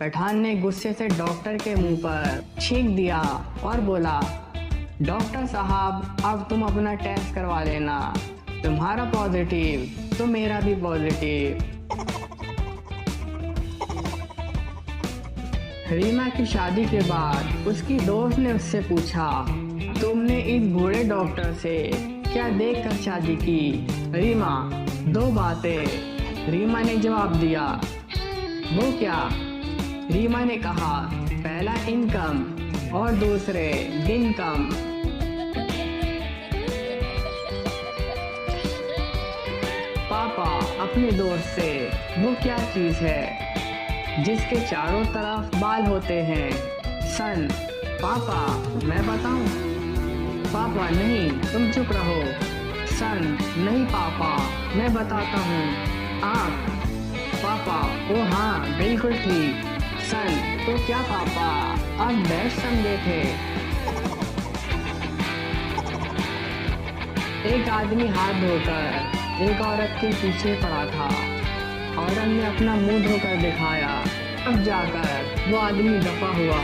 पठान ने गुस्से से डॉक्टर के मुंह पर छींक दिया और बोला, डॉक्टर साहब अब तुम अपना टेस्ट करवा लेना, तुम्हारा पॉजिटिव तो मेरा भी पॉजिटिव। रीमा की शादी के बाद उसकी दोस्त ने उससे पूछा, तुमने इस बूढ़े डॉक्टर से क्या देखकर शादी की? रीमा, 2 बातें। रीमा ने जवाब दिया। वो क्या? रीमा ने कहा, पहला इनकम और दूसरे दिन कम। पापा अपने दोस्त से, वो क्या चीज है जिसके चारों तरफ बाल होते हैं? सन। पापा मैं बताऊं? पापा नहीं, तुम चुप रहो। सन। नहीं पापा, मैं बताता हूँ। आँख। पापा ओ हाँ बिल्कुल ठीक। सन। तो क्या पापा आप बेस्ट समझे थे? एक आदमी हाथ धोकर एक औरत के पीछे पड़ा था। औरत ने अपना मुंह धोकर दिखाया, अब जाकर वो आदमी दफा हुआ।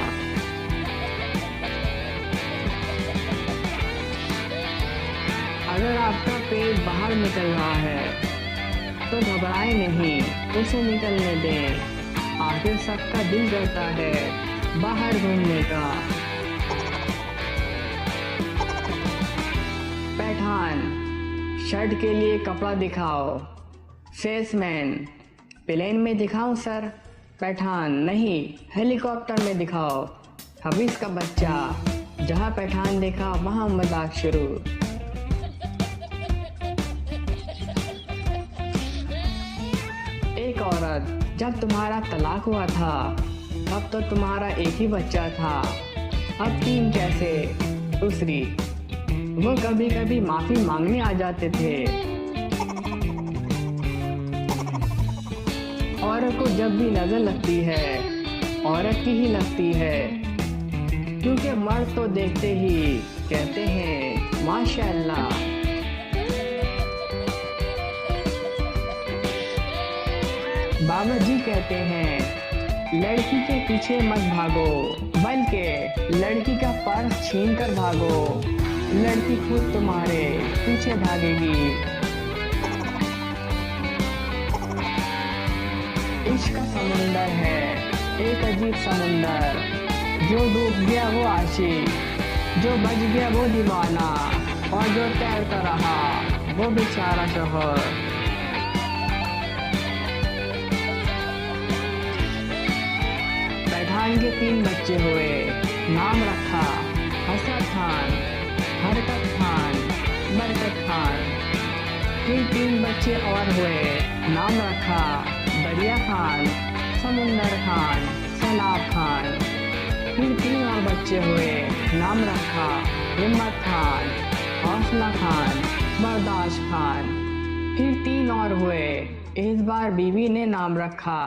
अगर आपका पेट बाहर निकल रहा है तो घबराए नहीं, उसे निकलने दें। आखिर सबका दिल करता है बाहर घूमने का। पठान, शर्ट के लिए कपड़ा दिखाओ। सेल्समैन, प्लेन में दिखाऊं सर? पठान, नहीं, हेलीकॉप्टर में दिखाओ। हबीज का बच्चा, जहाँ पठान देखा वहाँ मजाक शुरू। एक औरत, जब तुम्हारा तलाक हुआ था तब तो तुम्हारा एक ही बच्चा था, अब 3 कैसे? दूसरी, वो कभी कभी माफी मांगने आ जाते थे। औरत को जब भी नजर लगती है औरत की ही लगती है, क्योंकि मर्द तो देखते ही कहते हैं माशाअल्लाह। बाबा जी कहते हैं लड़की के पीछे मत भागो, बल्कि लड़की का पर्स छीन कर भागो, लड़की खुद तुम्हारे पीछे भागेगी। इश्क का समुंदर है एक अजीब समुंदर, जो डूब गया वो आशिक, जो बच गया वो दीवाना, और जो तैरता रहा वो बेचारा शोहर। पठान के 3 बच्चे हुए, नाम रखा हसरत खान, हरकत खान, बरकत खान। फिर 3 बच्चे और हुए, नाम रखा दरिया खान, समुंदर खान, सैलाब खान। फिर 3 और बच्चे हुए, नाम रखा हिम्मत खान, हौसला खान, बर्दाश्त खान। फिर 3 और हुए, इस बार बीवी ने नाम रखा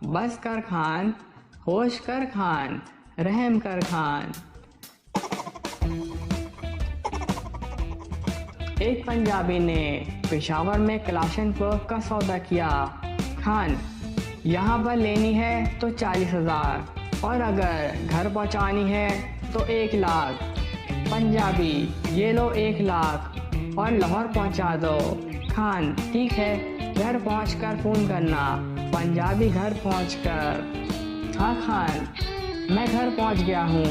बस कर खान, होश कर खान, रहम कर खान। एक पंजाबी ने पेशावर में कलाशनकोव का सौदा किया। खान, यहाँ पर लेनी है तो 40,000, और अगर घर पहुँचानी है तो 1 लाख। पंजाबी, ये लो 1 लाख और लाहौर पहुँचा दो। खान, ठीक है, घर पहुँचकर फ़ोन करना। पंजाबी, घर पहुँचकर। हाँ खान, मैं घर पहुँच गया हूँ।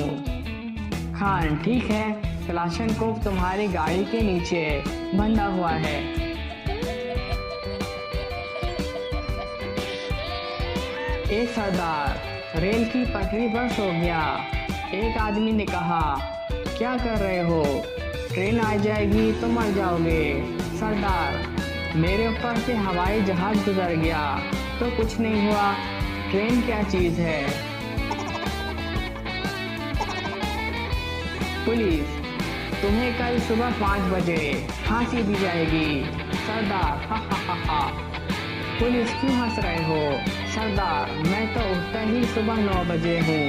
खान, ठीक है, कलाशनकोव तुम्हारी गाड़ी के नीचे बंधा हुआ है। एक सरदार रेल की पटरी पर सो गया। एक आदमी ने कहा, क्या कर रहे हो? ट्रेन आ जाएगी तो मर जाओगे। सरदार, मेरे ऊपर से हवाई जहाज गुजर गया तो कुछ नहीं हुआ, ट्रेन क्या चीज है? पुलिस, तुम्हें कल सुबह 5 बजे फांसी दी जाएगी। सरदार, हा हा हा हा। पुलिस, क्यों हंस रहे हो? सरदार, मैं तो उठता ही सुबह 9 बजे हूँ।